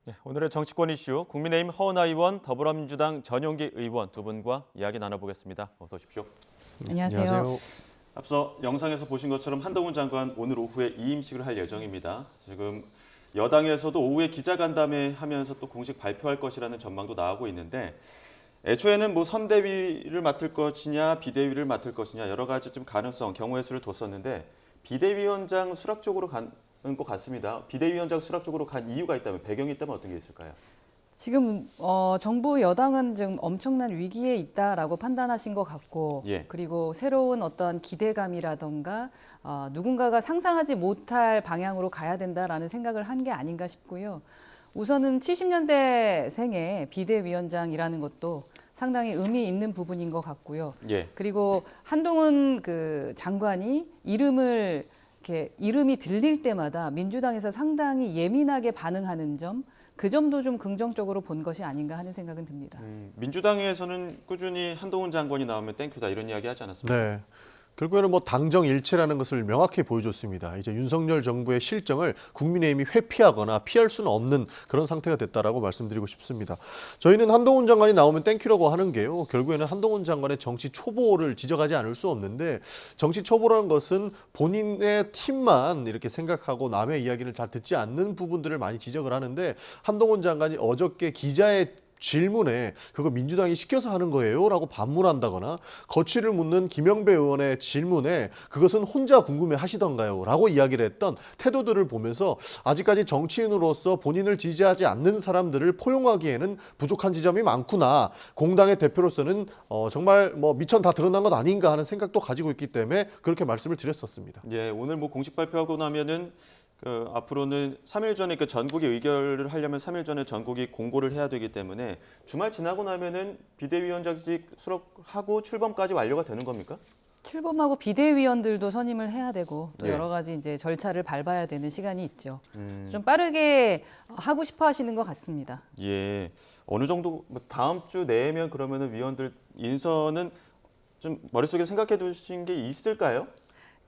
네, 오늘의 정치권 이슈 국민의힘 허은하 의원, 더불어민주당 전용기 의원 두 분과 이야기 나눠보겠습니다. 어서 오십시오. 안녕하세요. 앞서 영상에서 보신 것처럼 한동훈 장관 오늘 오후에 이임식을 할 예정입니다. 지금 여당에서도 오후에 기자간담회 하면서 또 공식 발표할 것이라는 전망도 나오고 있는데 애초에는 뭐 선대위를 맡을 것이냐 비대위를 맡을 것이냐 여러 가지 좀 가능성, 경우의 수를 뒀었는데 비대위원장 수락 쪽으로 가는 것 같습니다. 비대위원장 수락 쪽으로 간 이유가 있다면, 배경이 있다면 어떤 게 있을까요? 지금 정부 여당은 지금 엄청난 위기에 있다라고 판단하신 것 같고, 예. 그리고 새로운 어떤 기대감이라던가 누군가가 상상하지 못할 방향으로 가야 된다라는 생각을 한 게 아닌가 싶고요. 우선은 70년대생의 비대위원장이라는 것도 상당히 의미 있는 부분인 것 같고요. 예. 그리고 한동훈 그 장관이 이름이 들릴 때마다 민주당에서 상당히 예민하게 반응하는 점, 그 점도 좀 긍정적으로 본 것이 아닌가 하는 생각은 듭니다. 민주당에서는 꾸준히 한동훈 장관이 나오면 땡큐다 이런 이야기 하지 않았습니까? 네. 결국에는 뭐 당정일체라는 것을 명확히 보여줬습니다. 이제 윤석열 정부의 실정을 국민의힘이 회피하거나 피할 수는 없는 그런 상태가 됐다라고 말씀드리고 싶습니다. 저희는 한동훈 장관이 나오면 땡큐라고 하는 게요. 결국에는 한동훈 장관의 정치 초보를 지적하지 않을 수 없는데, 정치 초보라는 것은 본인의 팀만 이렇게 생각하고 남의 이야기를 잘 듣지 않는 부분들을 많이 지적을 하는데, 한동훈 장관이 어저께 기자의 질문에 그거 민주당이 시켜서 하는 거예요? 라고 반문한다거나, 거취를 묻는 김영배 의원의 질문에 그것은 혼자 궁금해 하시던가요? 라고 이야기를 했던 태도들을 보면서 아직까지 정치인으로서 본인을 지지하지 않는 사람들을 포용하기에는 부족한 지점이 많구나. 공당의 대표로서는 정말 뭐 미천 다 드러난 것 아닌가 하는 생각도 가지고 있기 때문에 그렇게 말씀을 드렸었습니다. 예, 오늘 뭐 공식 발표하고 나면은 앞으로는 3일 전에 전국이 의결을 하려면 3일 전에 전국이 공고를 해야 되기 때문에 주말 지나고 나면은 비대위원장직 수락하고 출범까지 완료가 되는 겁니까? 출범하고 비대위원들도 선임을 해야 되고 또 예. 여러 가지 이제 절차를 밟아야 되는 시간이 있죠. 좀 빠르게 하고 싶어 하시는 것 같습니다. 예, 어느 정도 뭐 다음 주 내면 그러면은 위원들 인선은 좀 머릿속에 생각해 두신 게 있을까요?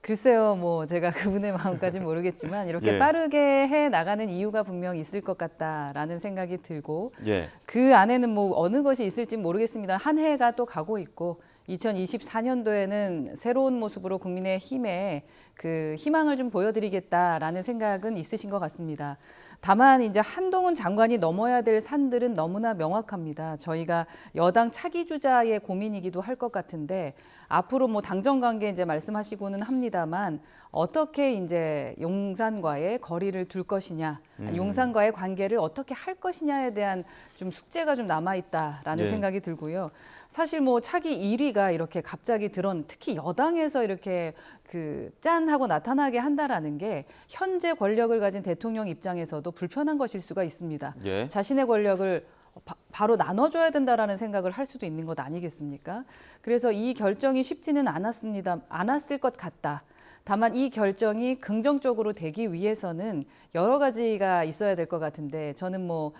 글쎄요, 뭐 제가 그분의 마음까지는 모르겠지만 이렇게 예. 빠르게 해 나가는 이유가 분명 있을 것 같다라는 생각이 들고, 예. 그 안에는 뭐 어느 것이 있을지 모르겠습니다. 한 해가 또 가고 있고 2024년도에는 새로운 모습으로 국민의힘에 그 희망을 좀 보여드리겠다라는 생각은 있으신 것 같습니다. 다만 이제 한동훈 장관이 넘어야 될 산들은 너무나 명확합니다. 저희가 여당 차기 주자의 고민이기도 할 것 같은데, 앞으로 뭐 당정 관계 이제 말씀하시고는 합니다만 어떻게 이제 용산과의 거리를 둘 것이냐, 용산과의 관계를 어떻게 할 것이냐에 대한 좀 숙제가 좀 남아 있다라는 예. 생각이 들고요. 사실 뭐 차기 1위가 이렇게 갑자기 특히 여당에서 이렇게 짠 하고 나타나게 한다라는 게 현재 권력을 가진 대통령 입장에서도 불편한 것일 수가 있습니다. 예. 자신의 권력을 바로 나눠줘야 된다라는 생각을 할 수도 있는 것 아니겠습니까? 그래서 이 결정이 쉽지는 않았을 것 같다. 다만 이 결정이 긍정적으로 되기 위해서는 여러 가지가 있어야 될 것 같은데, 저는 뭐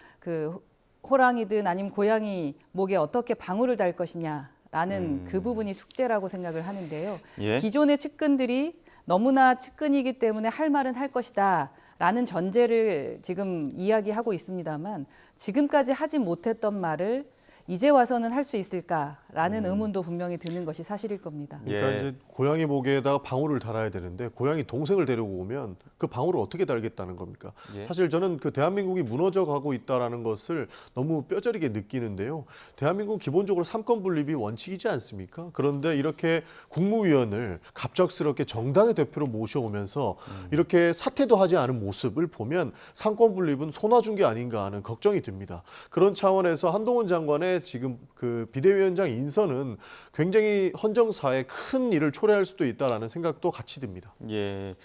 호랑이든 아니면 고양이 목에 어떻게 방울을 달 것이냐라는 그 부분이 숙제라고 생각을 하는데요. 예. 기존의 측근들이 너무나 측근이기 때문에 할 말은 할 것이다 라는 전제를 지금 이야기하고 있습니다만, 지금까지 하지 못했던 말을 이제 와서는 할 수 있을까라는 의문도 분명히 드는 것이 사실일 겁니다. 그러니까 예. 이제 고양이 목에다가 방울을 달아야 되는데, 고양이 동생을 데리고 오면 그 방울을 어떻게 달겠다는 겁니까? 예. 사실 저는 그 대한민국이 무너져 가고 있다라는 것을 너무 뼈저리게 느끼는데요. 대한민국 기본적으로 삼권 분립이 원칙이지 않습니까? 그런데 이렇게 국무위원을 갑작스럽게 정당의 대표로 모셔오면서 이렇게 사퇴도 하지 않은 모습을 보면 삼권 분립은 손아준 게 아닌가 하는 걱정이 듭니다. 그런 차원에서 한동훈 장관의 지금 그 비대위원장 인선은 굉장히 헌정사에 큰 일을 초래할 수도 있다라는 생각도 같이 듭니다. 예,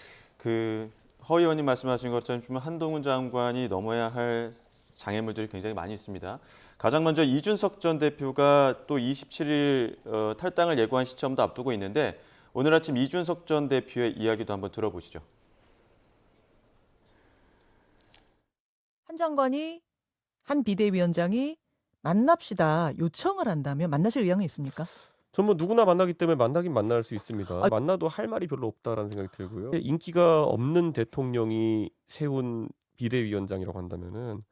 허 의원님 말씀하신 것처럼 좀 한동훈 장관이 넘어야 할 장애물들이 굉장히 많이 있습니다. 가장 먼저 이준석 전 대표가 또 27일 탈당을 예고한 시점도 앞두고 있는데, 오늘 아침 이준석 전 대표의 이야기도 한번 들어보시죠. 한 비대위원장이 만납시다 요청을 한다면 만나실 의향이 있습니까? 전 뭐 누구나 만나기 때문에 만나긴 만날 수 있습니다. 만나도 할 말이 별로 없다라는 생각이 들고요. 인기가 없는 대통령이 세운 비대위원장이라고 한다면은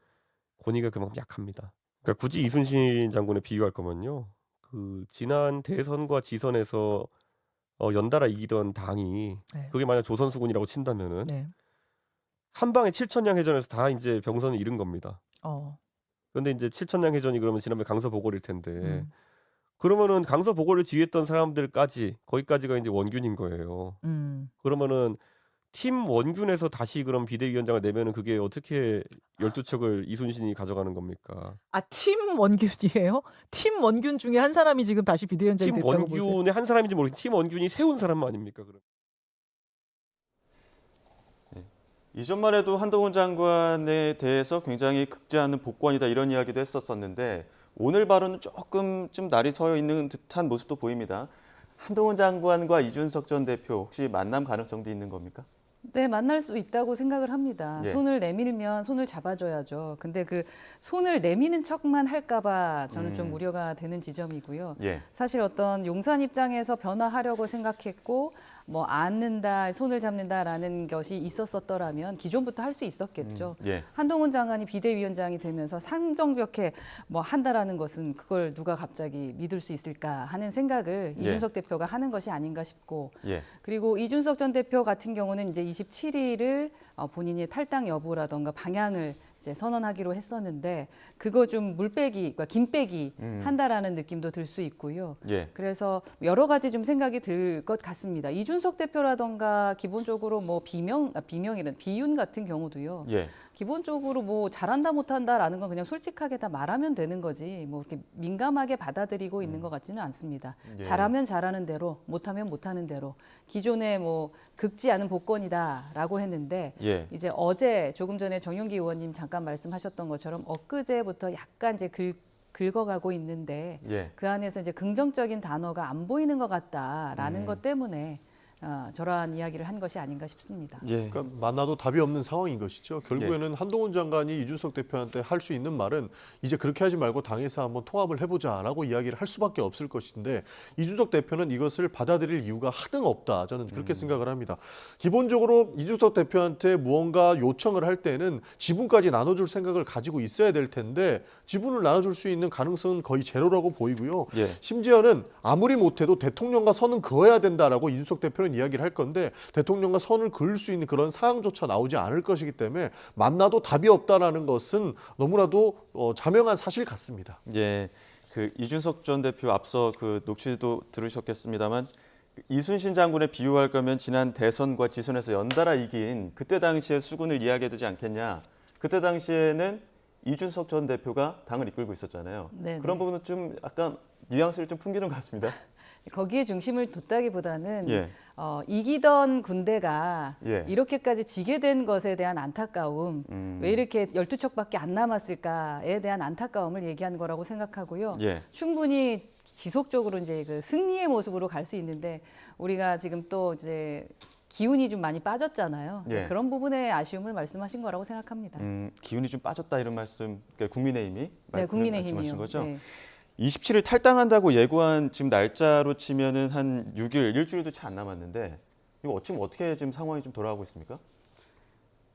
권위가 그만큼 약합니다. 그러니까 굳이 이순신 장군에 비유할 거면요. 그 지난 대선과 지선에서 연달아 이기던 당이 네. 그게 만약 조선수군이라고 친다면은 네. 한 방에 7천량 해전에서 다 이제 병선을 잃은 겁니다. 어. 그런데 이제 7천량 해전이 그러면 지난번에 강서보궐일 텐데 음. 그러면은 강서보궐을 지휘했던 사람들까지 거기까지가 이제 원균인 거예요. 그러면은 팀 원균에서 다시 그럼 비대위원장을 내면은 그게 어떻게 12척을 이순신이 가져가는 겁니까? 아, 팀 원균이에요? 팀 원균 중에 한 사람이 지금 다시 비대위원장이 팀 됐다고 보세요? 원균의 한 사람인지 모르겠는데 팀 원균이 세운 사람 아닙니까? 그럼. 이전만 해도 한동훈 장관에 대해서 굉장히 극지 않은 복권이다 이런 이야기도 했었었는데 오늘 발언은 조금 좀 날이 서여 있는 듯한 모습도 보입니다. 한동훈 장관과 이준석 전 대표 혹시 만남 가능성도 있는 겁니까? 네, 만날 수 있다고 생각을 합니다. 예. 손을 내밀면 손을 잡아줘야죠. 근데 그 손을 내미는 척만 할까봐 저는 좀 우려가 되는 지점이고요. 예. 사실 어떤 용산 입장에서 변화하려고 생각했고 뭐 안는다, 손을 잡는다라는 것이 있었었더라면 기존부터 할 수 있었겠죠. 예. 한동훈 장관이 비대위원장이 되면서 상정벽해 뭐 한다라는 것은 그걸 누가 갑자기 믿을 수 있을까 하는 생각을 예. 이준석 대표가 하는 것이 아닌가 싶고 예. 그리고 이준석 전 대표 같은 경우는 이제 27일을 본인이 탈당 여부라던가 방향을 이제 선언하기로 했었는데 그거 좀 물빼기, 그러니까 김빼기 한다라는 느낌도 들 수 있고요. 예. 그래서 여러 가지 좀 생각이 들 것 같습니다. 이준석 대표라던가 기본적으로 뭐 비명이란 비윤 같은 경우도요. 예. 기본적으로 뭐 잘한다 못한다라는 건 그냥 솔직하게 다 말하면 되는 거지 뭐 이렇게 민감하게 받아들이고 있는 것 같지는 않습니다. 예. 잘하면 잘하는 대로 못하면 못하는 대로 기존에 뭐 극지 않은 복권이다라고 했는데 예. 이제 어제 조금 전에 정용기 의원님 잠깐 말씀하셨던 것처럼 엊그제부터 약간 이제 긁어가고 있는데 예. 그 안에서 이제 긍정적인 단어가 안 보이는 것 같다라는 것 때문에 저러한 이야기를 한 것이 아닌가 싶습니다. 예. 그러니까 만나도 답이 없는 상황인 것이죠. 결국에는 한동훈 장관이 이준석 대표한테 할 수 있는 말은 이제 그렇게 하지 말고 당에서 한번 통합을 해보자라고 이야기를 할 수밖에 없을 것인데 이준석 대표는 이것을 받아들일 이유가 하등 없다. 저는 그렇게 생각을 합니다. 기본적으로 이준석 대표한테 무언가 요청을 할 때는 지분까지 나눠줄 생각을 가지고 있어야 될 텐데 지분을 나눠줄 수 있는 가능성은 거의 제로라고 보이고요. 예. 심지어는 아무리 못해도 대통령과 선은 그어야 된다라고 이준석 대표는 이야기를 할 건데 대통령과 선을 그을 수 있는 그런 사항조차 나오지 않을 것이기 때문에 만나도 답이 없다라는 것은 너무나도 자명한 사실 같습니다. 예. 그 이준석 전 대표 앞서 그 녹취도 들으셨겠습니다만 이순신 장군에 비유할 거면 지난 대선과 지선에서 연달아 이긴 그때 당시의 수군을 이야기해야 되지 않겠냐. 그때 당시에는 이준석 전 대표가 당을 이끌고 있었잖아요. 네네. 그런 부분은 좀 약간 뉘앙스를 좀 풍기는 것 같습니다. 거기에 중심을 뒀다기보다는 예. 이기던 군대가 예. 이렇게까지 지게 된 것에 대한 안타까움, 왜 이렇게 12척밖에 안 남았을까에 대한 안타까움을 얘기한 거라고 생각하고요. 예. 충분히 지속적으로 이제 그 승리의 모습으로 갈 수 있는데 우리가 지금 또 이제 기운이 좀 많이 빠졌잖아요. 예. 그런 부분의 아쉬움을 말씀하신 거라고 생각합니다. 기운이 좀 빠졌다 이런 말씀, 그러니까 국민의힘이 네, 말씀하신 국민의힘이요. 거죠? 네. 27일 탈당한다고 예고한 지금 날짜로 치면은 한 6일, 일주일도 채 안 남았는데 이거 지금 어떻게 지금 상황이 좀 돌아가고 있습니까?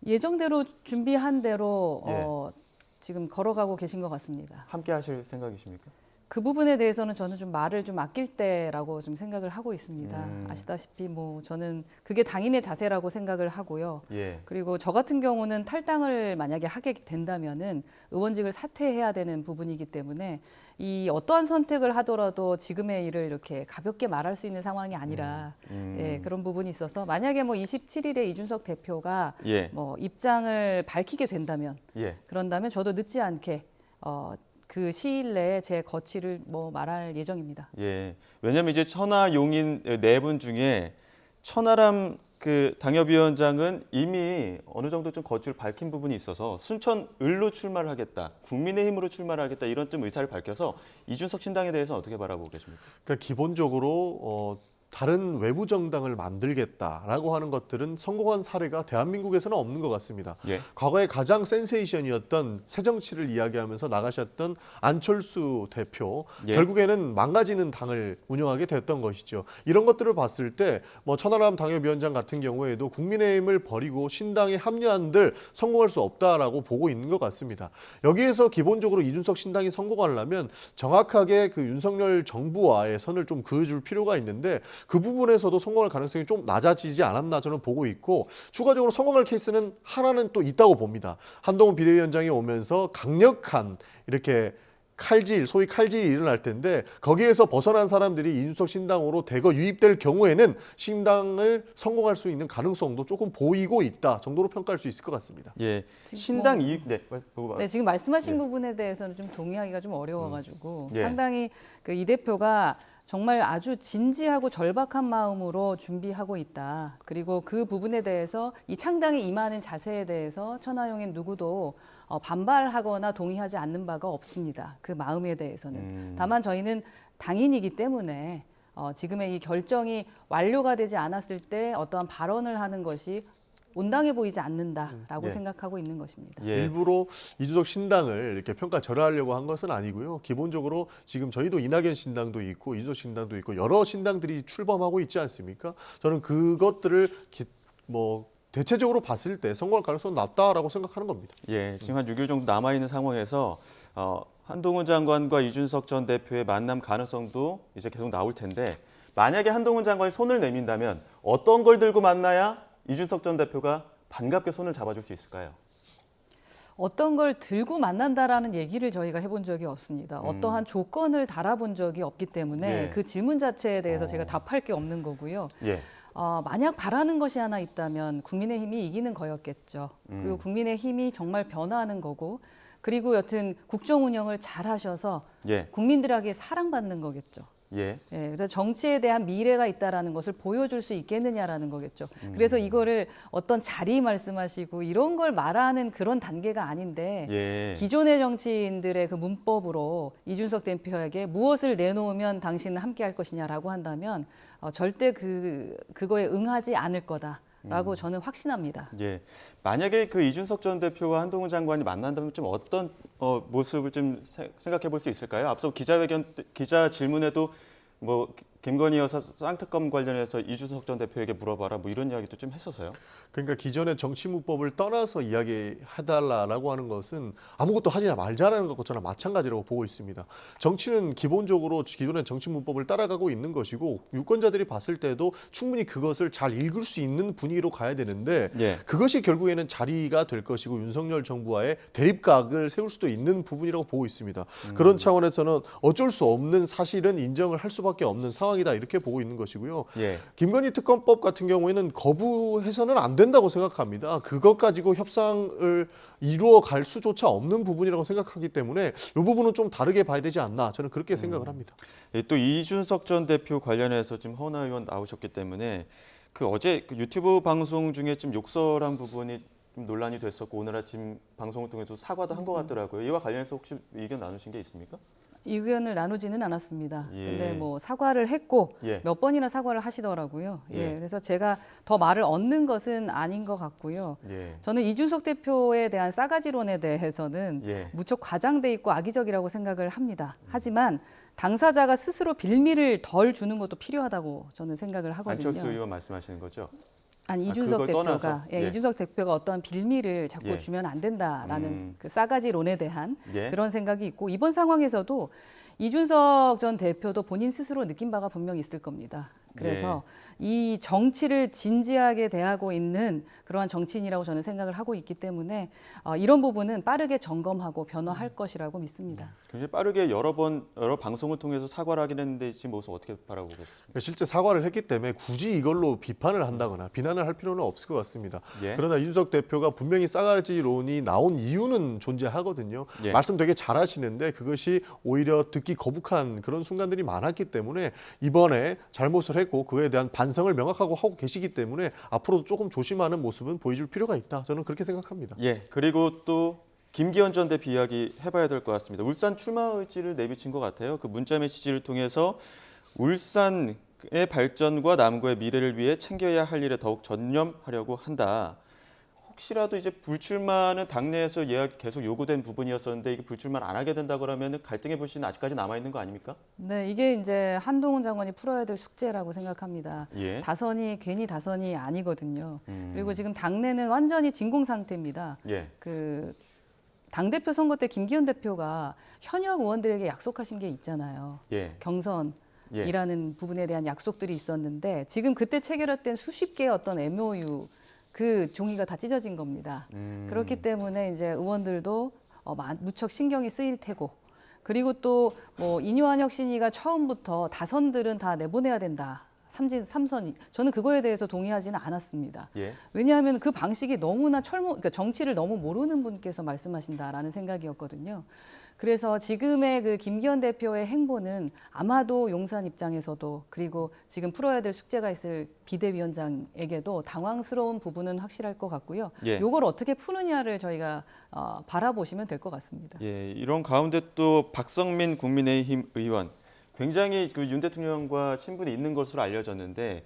예정대로 준비한 대로 예. 지금 걸어가고 계신 것 같습니다. 함께 하실 생각이십니까? 그 부분에 대해서는 저는 좀 말을 좀 아낄 때라고 좀 생각을 하고 있습니다. 아시다시피 뭐 저는 그게 당인의 자세라고 생각을 하고요. 예. 그리고 저 같은 경우는 탈당을 만약에 하게 된다면은 의원직을 사퇴해야 되는 부분이기 때문에 이 어떠한 선택을 하더라도 지금의 일을 이렇게 가볍게 말할 수 있는 상황이 아니라 예, 그런 부분이 있어서 만약에 뭐 27일에 이준석 대표가 예. 뭐 입장을 밝히게 된다면 예. 그런다면 저도 늦지 않게 그 시일 내에 제 거취를 뭐 말할 예정입니다. 예. 왜냐하면 이제 천하 용인 네 분 중에 천하람 그 당협위원장은 이미 어느 정도 좀 거취를 밝힌 부분이 있어서 순천을로 출마를 하겠다, 국민의힘으로 출마를 하겠다 이런 좀 의사를 밝혀서 이준석 신당에 대해서 어떻게 바라보고 계십니까? 그러니까 기본적으로 다른 외부 정당을 만들겠다라고 하는 것들은 성공한 사례가 대한민국에서는 없는 것 같습니다. 예. 과거에 가장 센세이션이었던 새정치를 이야기하면서 나가셨던 안철수 대표, 예. 결국에는 망가지는 당을 운영하게 됐던 것이죠. 이런 것들을 봤을 때 뭐 천하람 당협위원장 같은 경우에도 국민의힘을 버리고 신당에 합류한들 성공할 수 없다라고 보고 있는 것 같습니다. 여기에서 기본적으로 이준석 신당이 성공하려면 정확하게 그 윤석열 정부와의 선을 좀 그어줄 필요가 있는데 그 부분에서도 성공할 가능성이 좀 낮아지지 않았나 저는 보고 있고, 추가적으로 성공할 케이스는 하나는 또 있다고 봅니다. 한동훈 비대위원장이 오면서 강력한 이렇게 소위 칼질이 일어날 텐데, 거기에서 벗어난 사람들이 이준석 신당으로 대거 유입될 경우에는 신당을 성공할 수 있는 가능성도 조금 보이고 있다 정도로 평가할 수 있을 것 같습니다. 예. 지금 신당 이익 네, 지금 말씀하신 예. 부분에 대해서는 좀 동의하기가 좀 어려워가지고 예. 상당히 그 이 대표가 정말 아주 진지하고 절박한 마음으로 준비하고 있다. 그리고 그 부분에 대해서 이 창당에 임하는 자세에 대해서 천하용인 누구도 반발하거나 동의하지 않는 바가 없습니다. 그 마음에 대해서는. 다만 저희는 당인이기 때문에 지금의 이 결정이 완료가 되지 않았을 때 어떠한 발언을 하는 것이 온당해 보이지 않는다라고 예. 생각하고 있는 것입니다. 예. 일부러 이준석 신당을 이렇게 평가절하하려고 한 것은 아니고요. 기본적으로 지금 저희도 이낙연 신당도 있고 이준석 신당도 있고 여러 신당들이 출범하고 있지 않습니까? 저는 그것들을 대체적으로 봤을 때 성공할 가능성은 낮다라고 생각하는 겁니다. 예, 지금 한 6일 정도 남아 있는 상황에서 한동훈 장관과 이준석 전 대표의 만남 가능성도 이제 계속 나올 텐데, 만약에 한동훈 장관이 손을 내민다면 어떤 걸 들고 만나야 이준석 전 대표가 반갑게 손을 잡아줄 수 있을까요? 어떤 걸 들고 만난다라는 얘기를 저희가 해본 적이 없습니다. 어떠한 조건을 달아본 적이 없기 때문에 예. 그 질문 자체에 대해서 제가 답할 게 없는 거고요. 예. 만약 바라는 것이 하나 있다면 국민의힘이 이기는 거였겠죠. 그리고 국민의힘이 정말 변화하는 거고, 그리고 여튼 국정 운영을 잘 하셔서 예. 국민들에게 사랑받는 거겠죠. 예. 예, 그래서 정치에 대한 미래가 있다라는 것을 보여줄 수 있겠느냐라는 거겠죠. 그래서 이거를 어떤 자리 말씀하시고 이런 걸 말하는 그런 단계가 아닌데, 예. 기존의 정치인들의 그 문법으로 이준석 대표에게 무엇을 내놓으면 당신은 함께할 것이냐라고 한다면 절대 그거에 응하지 않을 거다라고 저는 확신합니다. 예. 만약에 그 이준석 전 대표와 한동훈 장관이 만난다면 좀 어떤 모습을 좀 생각해 볼 수 있을까요? 앞서 기자 질문에도 뭐 김건희 여사 쌍특검 관련해서 이준석 전 대표에게 물어봐라 뭐 이런 이야기도 좀 했었어요. 그러니까 기존의 정치문법을 떠나서 이야기해달라고 하는 것은 아무것도 하지 말자라는 것처럼 마찬가지라고 보고 있습니다. 정치는 기본적으로 기존의 정치문법을 따라가고 있는 것이고, 유권자들이 봤을 때도 충분히 그것을 잘 읽을 수 있는 분위기로 가야 되는데, 예. 그것이 결국에는 자리가 될 것이고 윤석열 정부와의 대립각을 세울 수도 있는 부분이라고 보고 있습니다. 그런 차원에서는 어쩔 수 없는 사실은 인정을 할 수밖에 없는 상황이다, 이렇게 보고 있는 것이고요. 예. 김건희 특검법 같은 경우에는 거부해서는 안 된다고 생각합니다. 그것 가지고 협상을 이루어 갈 수조차 없는 부분이라고 생각하기 때문에 이 부분은 좀 다르게 봐야 되지 않나, 저는 그렇게 생각을 합니다. 예, 또 이준석 전 대표 관련해서 지금 허은하 의원 나오셨기 때문에 그 어제 그 유튜브 방송 중에 좀 욕설한 부분이 좀 논란이 됐었고, 오늘 아침 방송을 통해서 사과도 한 것 같더라고요. 이와 관련해서 혹시 의견 나누신 게 있습니까? 의견을 나누지는 않았습니다. 예. 근데 뭐 사과를 했고 예. 몇 번이나 사과를 하시더라고요. 예. 예. 그래서 제가 더 말을 얻는 것은 아닌 것 같고요. 예. 저는 이준석 대표에 대한 싸가지론에 대해서는 예. 무척 과장돼 있고 악의적이라고 생각을 합니다. 하지만 당사자가 스스로 빌미를 덜 주는 것도 필요하다고 저는 생각을 하거든요. 안철수 의원 말씀하시는 거죠? 아니 이준석 그걸 대표가 떠나서? 예. 이준석 대표가 어떠한 빌미를 자꾸 예. 주면 안 된다라는 그 싸가지론에 대한 예. 그런 생각이 있고, 이번 상황에서도 이준석 전 대표도 본인 스스로 느낀 바가 분명히 있을 겁니다. 그래서 이 정치를 진지하게 대하고 있는 그러한 정치인이라고 저는 생각을 하고 있기 때문에 이런 부분은 빠르게 점검하고 변화할 것이라고 믿습니다. 굉장히 빠르게 여러 방송을 통해서 사과를 하긴 했는데 지금 모습 어떻게 바라보고 계십니까? 실제 사과를 했기 때문에 굳이 이걸로 비판을 한다거나 비난을 할 필요는 없을 것 같습니다. 예. 그러나 이준석 대표가 분명히 싸가지론이 나온 이유는 존재하거든요. 예. 말씀 되게 잘하시는데 그것이 오히려 듣기 거북한 그런 순간들이 많았기 때문에 이번에 잘못을 했고 그에 대한 반성을 명확하고 하고 계시기 때문에 앞으로도 조금 조심하는 모습은 보여줄 필요가 있다, 저는 그렇게 생각합니다. 예. 그리고 또 김기현 전 대표 이야기 해봐야 될 것 같습니다. 울산 출마 의지를 내비친 것 같아요. 그 문자 메시지를 통해서 울산 발전과 남구의 미래를 위해 챙겨야 할 일에 더욱 전념하려고 한다. 혹시라도 이제 불출마는 당내에서 계속 요구된 부분이었었는데 이게 불출마 안 하게 된다 그러면 갈등의 불씨는 아직까지 남아 있는 거 아닙니까? 네, 이게 이제 한동훈 장관이 풀어야 될 숙제라고 생각합니다. 예. 다선이 괜히 다선이 아니거든요. 그리고 지금 당내는 완전히 진공 상태입니다. 예. 그 당대표 선거 때 김기현 대표가 현역 의원들에게 약속하신 게 있잖아요. 예. 경선이라는 부분에 대한 약속들이 있었는데 지금 그때 체결했던 수십 개의 어떤 MOU 그 종이가 다 찢어진 겁니다. 그렇기 때문에 이제 의원들도 무척 신경이 쓰일 테고 그리고 또 뭐 이뇨한 혁신위가 처음부터 다선들은 다 내보내야 된다. 삼선이 저는 그거에 대해서 동의하지는 않았습니다. 예. 왜냐하면 그 방식이 너무나 그러니까 정치를 너무 모르는 분께서 말씀하신다라는 생각이었거든요. 그래서 지금의 그 김기현 대표의 행보는 아마도 용산 입장에서도 그리고 지금 풀어야 될 숙제가 있을 비대위원장에게도 당황스러운 부분은 확실할 것 같고요. 예. 이걸 어떻게 푸느냐를 저희가 바라보시면 될 것 같습니다. 예. 이런 가운데 또 박성민 국민의힘 의원 굉장히 그 윤 대통령과 친분이 있는 것으로 알려졌는데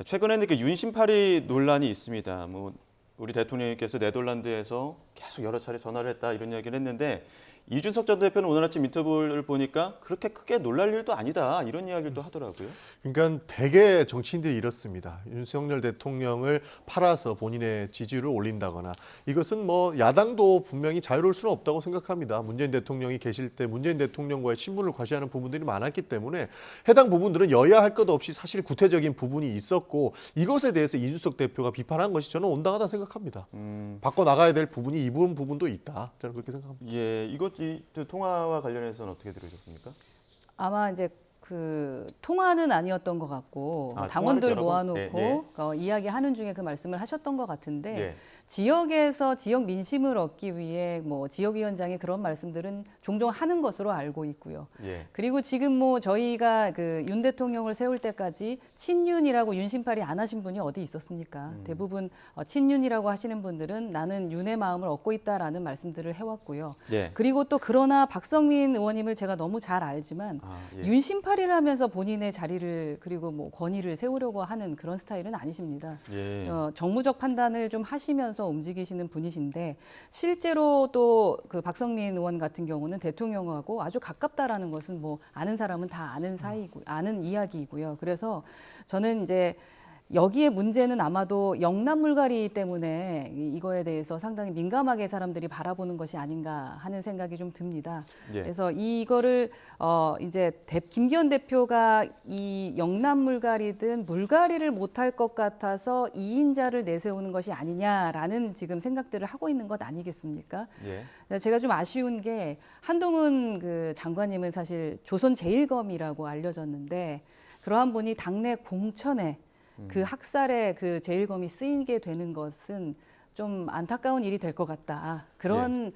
최근에는 그 윤심파리 논란이 있습니다. 뭐 우리 대통령님께서 네덜란드에서 계속 여러 차례 전화를 했다 이런 이야기를 했는데 이준석 전 대표는 오늘 아침 인터뷰를 보니까 그렇게 크게 놀랄 일도 아니다 이런 이야기를 또 하더라고요. 그러니까 대개 정치인들이 이렇습니다. 윤석열 대통령을 팔아서 본인의 지지율을 올린다거나 이것은 뭐 야당도 분명히 자유로울 수는 없다고 생각합니다. 문재인 대통령이 계실 때 문재인 대통령과의 친분을 과시하는 부분들이 많았기 때문에 해당 부분들은 여야 할 것 없이 사실 구태적인 부분이 있었고 이것에 대해서 이준석 대표가 비판한 것이 저는 온당하다 생각합니다. 바꿔 나가야 될 부분이 이 부분도 있다. 저는 그렇게 생각합니다. 예, 이것 이 통화와 관련해서는 어떻게 들으셨습니까? 아마 이제 그 통화는 아니었던 것 같고 아, 당원들 통화를 모아놓고 이야기하는 중에 그 말씀을 하셨던 것 같은데 예. 지역에서 지역 민심을 얻기 위해 뭐 지역위원장이 그런 말씀들은 종종 하는 것으로 알고 있고요. 예. 그리고 지금 뭐 저희가 그 윤 대통령을 세울 때까지 친윤이라고 윤심팔이 안 하신 분이 어디 있었습니까? 대부분 친윤이라고 하시는 분들은 나는 윤의 마음을 얻고 있다라는 말씀들을 해왔고요. 예. 그리고 또 그러나 박성민 의원님을 제가 너무 잘 알지만 예. 윤심팔이를 하면서 본인의 자리를 그리고 뭐 권위를 세우려고 하는 그런 스타일은 아니십니다. 예. 정무적 판단을 좀 하시면서 움직이시는 분이신데 실제로 또 그 박성민 의원 같은 경우는 대통령하고 아주 가깝다라는 것은 뭐 아는 사람은 다 아는 사이고 아는 이야기이고요. 그래서 저는 이제 여기에 문제는 아마도 영남 물갈이 때문에 이거에 대해서 상당히 민감하게 사람들이 바라보는 것이 아닌가 하는 생각이 좀 듭니다. 예. 그래서 이거를 이제 김기현 대표가 이 영남 물갈이든 물갈이를 못할 것 같아서 2인자를 내세우는 것이 아니냐라는 지금 생각들을 하고 있는 것 아니겠습니까? 예. 제가 좀 아쉬운 게 한동훈 그 장관님은 사실 조선 제일검이라고 알려졌는데 그러한 분이 당내 공천에 그 학살에 그 제일검이 쓰이게 되는 것은 좀 안타까운 일이 될 것 같다. 그런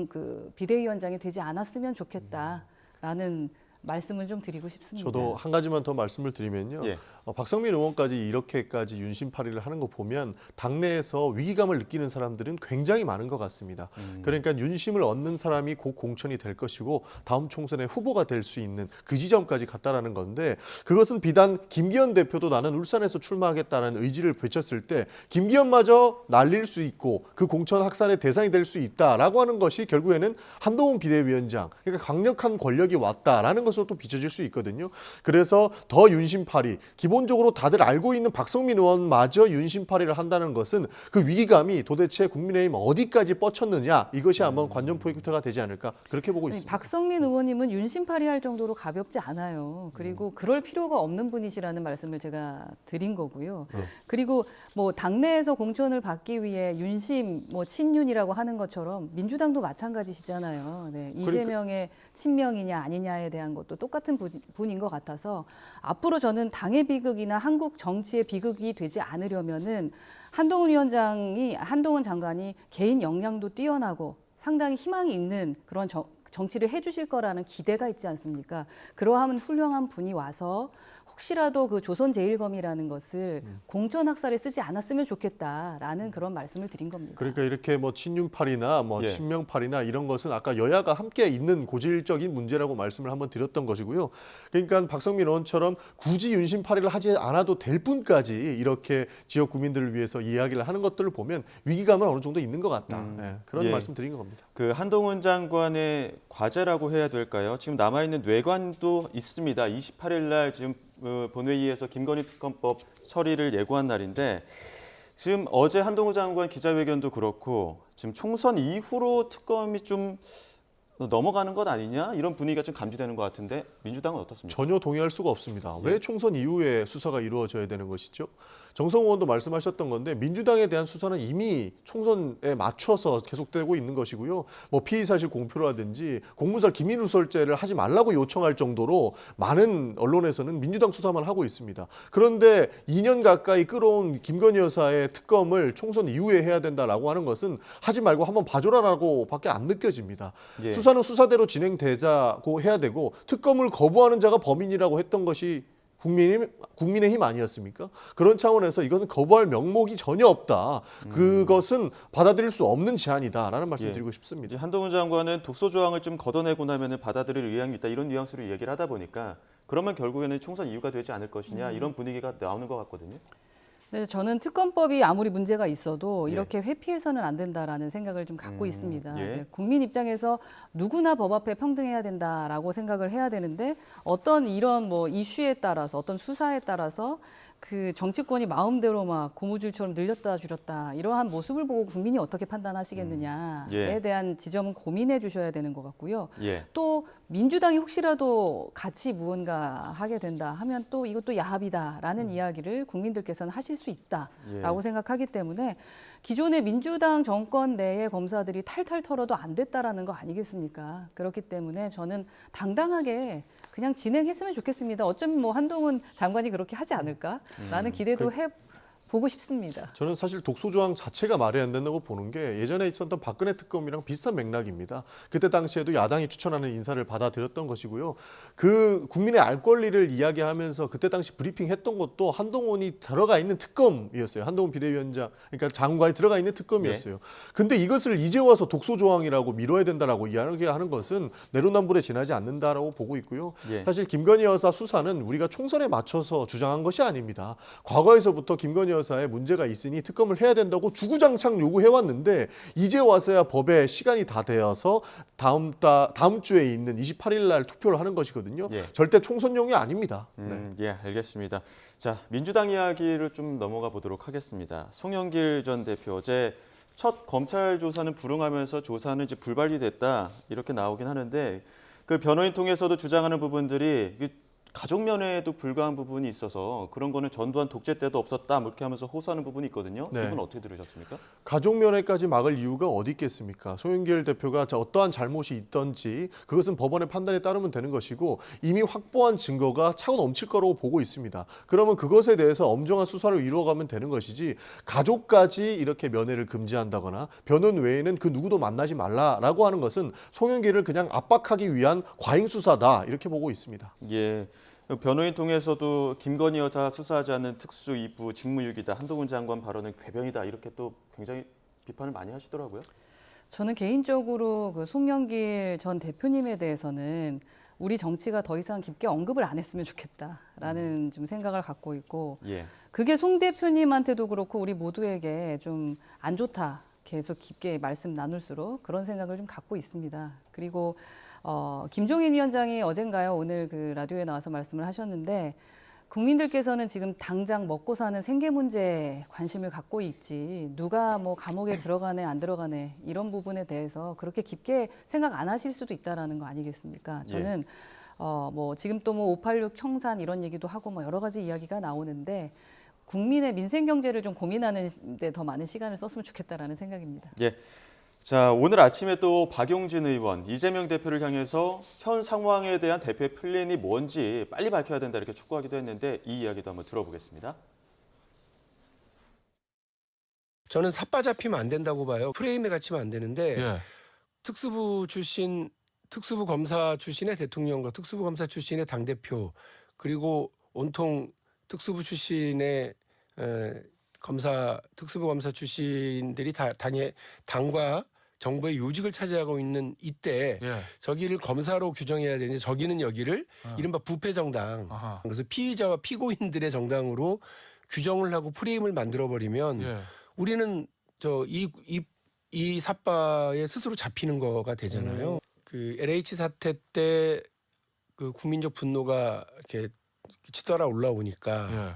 그 비대위원장이 되지 않았으면 좋겠다라는 말씀을 좀 드리고 싶습니다. 저도 한 가지만 더 말씀을 드리면요. 예. 박성민 의원까지 이렇게까지 윤심팔이를 하는 거 보면 당내에서 위기감을 느끼는 사람들은 굉장히 많은 것 같습니다. 그러니까 윤심을 얻는 사람이 곧 공천이 될 것이고 다음 총선에 후보가 될 수 있는 그 지점까지 갔다라는 건데 그것은 비단 김기현 대표도 나는 울산에서 출마하겠다는 의지를 외쳤을 때 김기현마저 날릴 수 있고 그 공천 학살의 대상이 될 수 있다라고 하는 것이 결국에는 한동훈 비대위원장 그러니까 강력한 권력이 왔다라는 것으로 또 비춰질 수 있거든요. 그래서 더 윤심팔이 기본적으로 다들 알고 있는 박성민 의원마저 윤심팔이를 한다는 것은 그 위기감이 도대체 국민의힘 어디까지 뻗쳤느냐 이것이 한번 관전 포인트가 되지 않을까 그렇게 보고 있습니다. 박성민 의원님은 윤심팔이 할 정도로 가볍지 않아요. 그리고 그럴 필요가 없는 분이시라는 말씀을 제가 드린 거고요. 그리고 뭐 당내에서 공천을 받기 위해 윤심, 뭐 친윤이라고 하는 것처럼 민주당도 마찬가지시잖아요. 네, 이재명의 친명이냐 아니냐에 대한 것도 똑같은 분인 것 같아서 앞으로 저는 당의 비극이나 한국 정치의 비극이 되지 않으려면은 한동훈 장관이 개인 역량도 뛰어나고 상당히 희망이 있는 그런 정치를 해주실 거라는 기대가 있지 않습니까? 그러한 훌륭한 분이 와서 혹시라도 그 조선제일검이라는 것을 공천학살에 쓰지 않았으면 좋겠다라는 그런 말씀을 드린 겁니다. 그러니까 이렇게 뭐 친윤팔이나 뭐 예. 친명팔이나 이런 것은 아까 여야가 함께 있는 고질적인 문제라고 말씀을 한번 드렸던 것이고요. 그러니까 박성민 의원처럼 굳이 윤심팔이를 하지 않아도 될 뿐까지 이렇게 지역 구민들을 위해서 이야기를 하는 것들을 보면 위기감은 어느 정도 있는 것 같다. 예, 그런 예. 말씀 드린 겁니다. 그 한동훈 장관의 과제라고 해야 될까요? 지금 남아있는 뇌관도 있습니다. 28일 날 지금 본회의에서 김건희 특검법 처리를 예고한 날인데 지금 어제 한동훈 장관 기자회견도 그렇고 지금 총선 이후로 특검이 좀 넘어가는 것 아니냐 이런 분위기가 좀 감지되는 것 같은데 민주당은 어떻습니까? 전혀 동의할 수가 없습니다. 왜 총선 이후에 수사가 이루어져야 되는 것이죠? 정성호 의원도 말씀하셨던 건데 민주당에 대한 수사는 이미 총선에 맞춰서 계속되고 있는 것이고요. 뭐 피의사실 공표라든지 공무살 기밀누설죄를 하지 말라고 요청할 정도로 많은 언론에서는 민주당 수사만 하고 있습니다. 그런데 2년 가까이 끌어온 김건희 여사의 특검을 총선 이후에 해야 된다라고 하는 것은 하지 말고 한번 봐줘라라고밖에 안 느껴집니다. 예. 수사는 수사대로 진행되자고 해야 되고 특검을 거부하는 자가 범인이라고 했던 것이 국민의힘 아니었습니까? 그런 차원에서 이것은 거부할 명목이 전혀 없다. 그것은 받아들일 수 없는 제안이다라는 말씀 드리고 싶습니다. 이제 한동훈 장관은 독소 조항을 좀 걷어내고 나면 받아들일 의향이 있다 이런 뉘앙스로 얘기를 하다 보니까 그러면 결국에는 총선 이유가 되지 않을 것이냐 이런 분위기가 나오는 것 같거든요. 네, 저는 특검법이 아무리 문제가 있어도 예. 이렇게 회피해서는 안 된다라는 생각을 좀 갖고 있습니다. 예. 이제 국민 입장에서 누구나 법 앞에 평등해야 된다라고 생각을 해야 되는데 어떤 이런 뭐 이슈에 따라서 어떤 수사에 따라서 그 정치권이 마음대로 막 고무줄처럼 늘렸다 줄였다 이러한 모습을 보고 국민이 어떻게 판단하시겠느냐에 예. 대한 지점은 고민해 주셔야 되는 것 같고요. 예. 또 민주당이 혹시라도 같이 무언가 하게 된다 하면 또 이것도 야합이다라는 이야기를 국민들께서는 하실 수 있다라고 예. 생각하기 때문에 기존의 민주당 정권 내의 검사들이 탈탈 털어도 안 됐다라는 거 아니겠습니까? 그렇기 때문에 저는 당당하게 그냥 진행했으면 좋겠습니다. 어쩌면 뭐 한동훈 장관이 그렇게 하지 않을까라는 기대도 해보고 싶습니다. 저는 사실 독소조항 자체가 말이 안 된다고 보는 게 예전에 있었던 박근혜 특검이랑 비슷한 맥락입니다. 그때 당시에도 야당이 추천하는 인사를 받아들였던 것이고요. 그 국민의 알 권리를 이야기하면서 그때 당시 브리핑했던 것도 한동훈이 들어가 있는 특검이었어요. 한동훈 비대위원장, 그러니까 장관이 들어가 있는 특검이었어요. 근데 이것을 이제 와서 독소조항이라고 미뤄야 된다라고 이야기하는 것은 내로남불에 지나지 않는다라고 보고 있고요. 예. 사실 김건희 여사 수사는 우리가 총선에 맞춰서 주장한 것이 아닙니다. 과거에서부터 김건희 여사에 문제가 있으니 특검을 해야 된다고 주구장창 요구해왔는데 이제 와서야 법에 시간이 다 되어서 다음 주에 있는 28일 날 투표를 하는 것이거든요. 예. 절대 총선용이 아닙니다. 네. 예, 알겠습니다. 자, 민주당 이야기를 좀 넘어가 보도록 하겠습니다. 송영길 전 대표 어제 첫 검찰 조사는 불응하면서 조사는 이제 불발이 됐다 이렇게 나오긴 하는데 그 변호인 통해서도 주장하는 부분들이 가족 면회에도 불과한 부분이 있어서 그런 거는 전두환 독재 때도 없었다 이렇게 하면서 호소하는 부분이 있거든요. 네. 이건 어떻게 들으셨습니까? 가족 면회까지 막을 이유가 어디 있겠습니까? 송영길 대표가 어떠한 잘못이 있던지 그것은 법원의 판단에 따르면 되는 것이고 이미 확보한 증거가 차고 넘칠 거라고 보고 있습니다. 그러면 그것에 대해서 엄정한 수사를 이루어가면 되는 것이지 가족까지 이렇게 면회를 금지한다거나 변호인 외에는 그 누구도 만나지 말라라고 하는 것은 송영길을 그냥 압박하기 위한 과잉 수사다 이렇게 보고 있습니다. 예. 변호인 통해서도 김건희 여사 수사하지 않는 특수 2부 직무유기다, 한동훈 장관 발언은 궤변이다 이렇게 또 굉장히 비판을 많이 하시더라고요. 저는 개인적으로 그 송영길 전 대표님에 대해서는 우리 정치가 더 이상 깊게 언급을 안 했으면 좋겠다라는 좀 생각을 갖고 있고 예. 그게 송 대표님한테도 그렇고 우리 모두에게 좀 안 좋다. 계속 깊게 말씀 나눌수록 그런 생각을 좀 갖고 있습니다. 그리고 김종인 위원장이 어젠가요 오늘 그 라디오에 나와서 말씀을 하셨는데 국민들께서는 지금 당장 먹고 사는 생계 문제에 관심을 갖고 있지 누가 뭐 감옥에 들어가네 안 들어가네 이런 부분에 대해서 그렇게 깊게 생각 안 하실 수도 있다라는 거 아니겠습니까? 저는 뭐 지금 또 뭐 586 청산 이런 얘기도 하고 뭐 여러 가지 이야기가 나오는데 국민의 민생 경제를 좀 고민하는 데 더 많은 시간을 썼으면 좋겠다라는 생각입니다. 예. 자, 오늘 아침에 또 박용진 의원, 이재명 대표를 향해서 현 상황에 대한 대표의 플랜이 뭔지 빨리 밝혀야 된다 이렇게 촉구하기도 했는데 이 이야기도 한번 들어보겠습니다. 저는 삿바 잡히면 안 된다고 봐요. 프레임에 갇히면 안 되는데 예. 특수부 출신 특수부 검사 출신의 대통령과 특수부 검사 출신의 당대표 그리고 온통 특수부 출신의 특수부 검사 출신들이 다 당과 정부의 요직을 차지하고 있는 이때 예. 저기를 검사로 규정해야 되는데 저기는 여기를 이른바 부패정당 그래서 피의자와 피고인들의 정당으로 규정을 하고 프레임을 만들어버리면 예. 우리는 이 삿바에 스스로 잡히는 거가 되잖아요. 그 LH 사태 때 그 국민적 분노가 이렇게 치달아 올라오니까 예.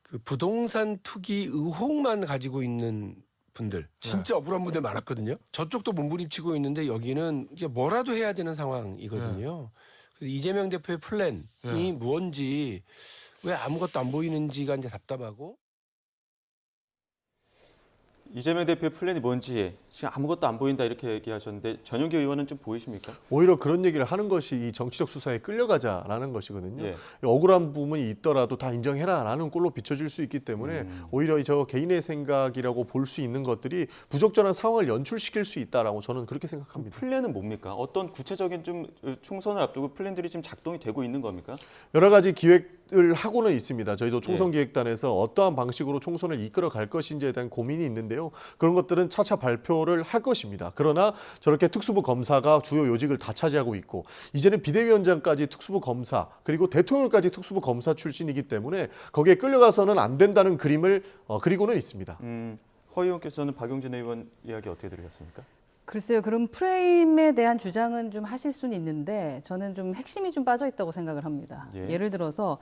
그 부동산 투기 의혹만 가지고 있는 분들 진짜 억울한 분들 많았거든요. 저쪽도 몸부림치고 있는데 여기는 이게 뭐라도 해야 되는 상황이거든요. 그래서 이재명 대표의 플랜이 무언지 왜 아무것도 안 보이는지가 이제 답답하고. 이재명 대표의 플랜이 뭔지 지금 아무것도 안 보인다 이렇게 얘기하셨는데 전용기 의원은 좀 보이십니까? 오히려 그런 얘기를 하는 것이 이 정치적 수사에 끌려가자라는 것이거든요. 예. 억울한 부분이 있더라도 다 인정해라라는 꼴로 비춰질 수 있기 때문에 오히려 저 개인의 생각이라고 볼 수 있는 것들이 부적절한 상황을 연출시킬 수 있다라고 저는 그렇게 생각합니다. 플랜은 뭡니까? 어떤 구체적인 좀 총선을 앞두고 플랜들이 지금 작동이 되고 있는 겁니까? 여러 가지 기획을 하고는 있습니다. 저희도 총선기획단에서 어떠한 방식으로 총선을 이끌어 갈 것인지에 대한 고민이 있는데요. 그런 것들은 차차 발표를 할 것입니다. 그러나 저렇게 특수부 검사가 주요 요직을 다 차지하고 있고 이제는 비대위원장까지 특수부 검사 그리고 대통령까지 특수부 검사 출신이기 때문에 거기에 끌려가서는 안 된다는 그림을 그리고는 있습니다. 허 의원께서는 박용진 의원 이야기 어떻게 들으셨습니까? 글쎄요. 그럼 프레임에 대한 주장은 좀 하실 수는 있는데 저는 좀 핵심이 좀 빠져 있다고 생각을 합니다. 예. 예를 들어서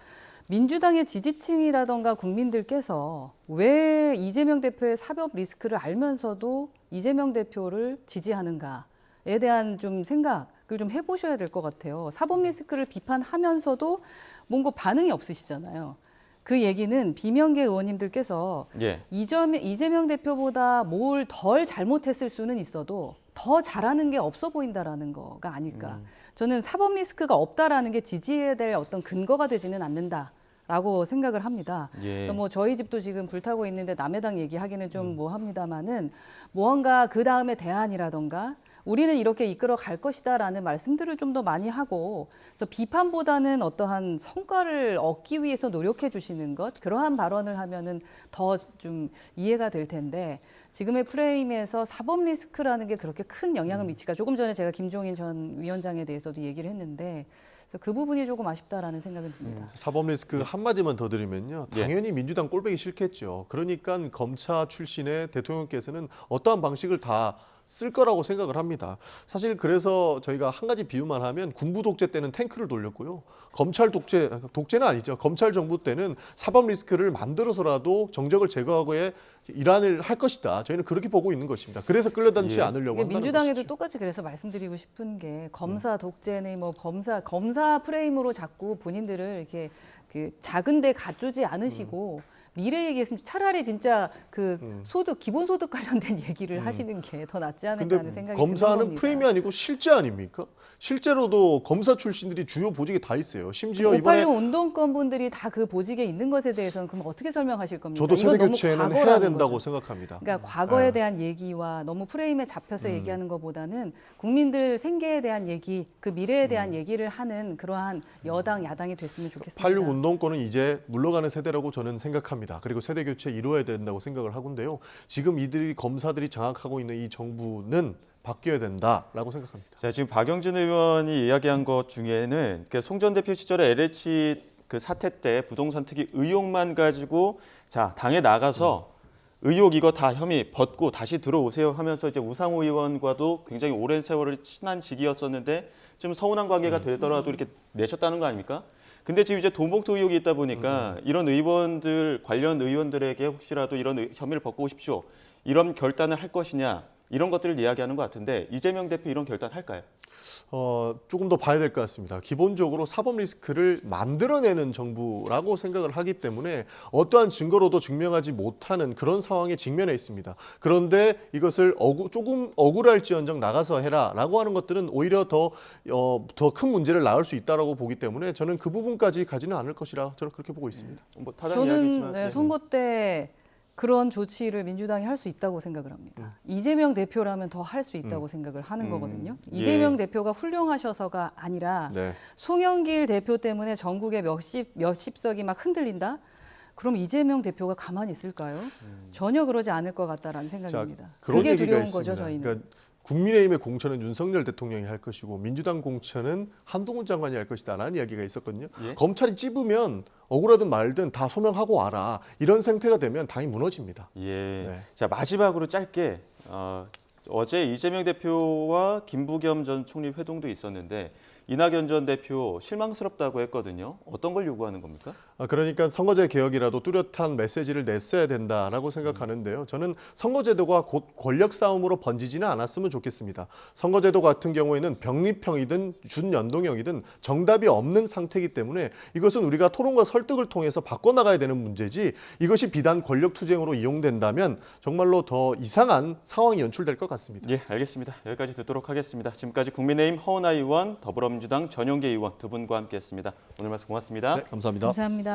민주당의 지지층이라던가 국민들께서 왜 이재명 대표의 사법 리스크를 알면서도 이재명 대표를 지지하는가에 대한 좀 생각을 좀 해보셔야 될 것 같아요. 사법 리스크를 비판하면서도 뭔가 반응이 없으시잖아요. 그 얘기는 비명계 의원님들께서 예. 이재명 대표보다 뭘 덜 잘못했을 수는 있어도 더 잘하는 게 없어 보인다라는 거가 아닐까. 저는 사법 리스크가 없다라는 게 지지해야 될 어떤 근거가 되지는 않는다라고 생각을 합니다. 예. 그래서 뭐 저희 집도 지금 불타고 있는데 남의 당 얘기하기는 좀 뭐합니다만은 무언가 그 다음에 대안이라던가 우리는 이렇게 이끌어 갈 것이다라는 말씀들을 좀 더 많이 하고 그래서 비판보다는 어떠한 성과를 얻기 위해서 노력해 주시는 것 그러한 발언을 하면은 더 좀 이해가 될 텐데 지금의 프레임에서 사법 리스크라는 게 그렇게 큰 영향을 미치까 조금 전에 제가 김종인 전 위원장에 대해서도 얘기를 했는데 그래서 그 부분이 조금 아쉽다라는 생각은 듭니다. 사법 리스크 한마디만 더 드리면요. 당연히 민주당 꼴보기 싫겠죠. 그러니까 검사 출신의 대통령께서는 어떠한 방식을 다 쓸 거라고 생각을 합니다. 사실 그래서 저희가 한 가지 비유만 하면 군부 독재 때는 탱크를 돌렸고요. 검찰 독재는 아니죠. 검찰 정부 때는 사법 리스크를 만들어서라도 정적을 제거하고의 일환을 할 것이다. 저희는 그렇게 보고 있는 것입니다. 그래서 끌려다니지 않으려고 한다는 민주당에도 것이죠. 똑같이 그래서 말씀드리고 싶은 게 검사 독재네 뭐 검사 프레임으로 자꾸 본인들을 이렇게 그 작은데 갖추지 않으시고 미래 얘기했으면 차라리 진짜 그 소득 기본소득 관련된 얘기를 하시는 게 더 낫지 않을까 하는 생각이 드는 검사는 겁니다. 프레임이 아니고 실제 아닙니까? 실제로도 검사 출신들이 주요 보직에 다 있어요. 심지어 이번에 586 운동권 분들이 다 그 보직에 있는 것에 대해서는 그럼 어떻게 설명하실 겁니까? 저도 이건 세대 너무 교체는 해야 과거라는 된다고 거죠. 생각합니다. 그러니까 과거에 대한 얘기와 너무 프레임에 잡혀서 얘기하는 것보다는 국민들 생계에 대한 얘기, 그 미래에 대한 얘기를 하는 그러한 여당, 야당이 됐으면 좋겠습니다. 86 운동권은 이제 물러가는 세대라고 저는 생각합니다. 그리고 세대 교체 이루어야 된다고 생각을 하건데요. 지금 이들이 검사들이 장악하고 있는 이 정부는 바뀌어야 된다라고 생각합니다. 자, 지금 박용진 의원이 이야기한 것 중에는 송 전 대표 시절에 LH 그 사태 때 부동산 투기 의혹만 가지고 자 당에 나가서 의혹 이거 다 혐의 벗고 다시 들어오세요 하면서 이제 우상호 의원과도 굉장히 오랜 세월을 친한 직이었었는데 좀 서운한 관계가 되더라도 이렇게 내셨다는 거 아닙니까? 근데 지금 이제 돈봉투 의혹이 있다 보니까 이런 의원들 관련 의원들에게 혹시라도 이런 혐의를 벗고 오십시오. 이런 결단을 할 것이냐 이런 것들을 이야기하는 것 같은데 이재명 대표 이런 결단 할까요? 조금 더 봐야 될 것 같습니다. 기본적으로 사법 리스크를 만들어내는 정부라고 생각을 하기 때문에 어떠한 증거로도 증명하지 못하는 그런 상황에 직면해 있습니다. 그런데 이것을 조금 억울할지언정 나가서 해라라고 하는 것들은 오히려 더 큰 문제를 낳을 수 있다라고 보기 때문에 저는 그 부분까지 가지는 않을 것이라 저는 그렇게 보고 있습니다. 뭐 타당 저는 이야기지만 선거 때 그런 조치를 민주당이 할 수 있다고 생각을 합니다. 이재명 대표라면 더 할 수 있다고 생각을 하는 거거든요. 이재명 대표가 훌륭하셔서가 아니라 네. 송영길 대표 때문에 전국의 몇십석이 막 흔들린다? 그럼 이재명 대표가 가만히 있을까요? 전혀 그러지 않을 것 같다라는 생각입니다. 그런 그게 얘기가 두려운 있습니다. 거죠, 저희는. 그러니까 국민의힘의 공천은 윤석열 대통령이 할 것이고 민주당 공천은 한동훈 장관이 할 것이다라는 이야기가 있었거든요. 예? 검찰이 찝으면 억울하든 말든 다 소명하고 와라. 이런 생태가 되면 당이 무너집니다. 예. 네. 자, 마지막으로 짧게 어제 이재명 대표와 김부겸 전 총리 회동도 있었는데 이낙연 전 대표 실망스럽다고 했거든요. 어떤 걸 요구하는 겁니까? 그러니까 선거제 개혁이라도 뚜렷한 메시지를 냈어야 된다라고 생각하는데요. 저는 선거제도가 곧 권력 싸움으로 번지지는 않았으면 좋겠습니다. 선거제도 같은 경우에는 병립형이든 준연동형이든 정답이 없는 상태이기 때문에 이것은 우리가 토론과 설득을 통해서 바꿔나가야 되는 문제지 이것이 비단 권력투쟁으로 이용된다면 정말로 더 이상한 상황이 연출될 것 같습니다. 예, 알겠습니다. 여기까지 듣도록 하겠습니다. 지금까지 국민의힘 허은하 의원, 더불어민주당 전용기 의원 두 분과 함께했습니다. 오늘 말씀 고맙습니다. 네, 감사합니다. 감사합니다.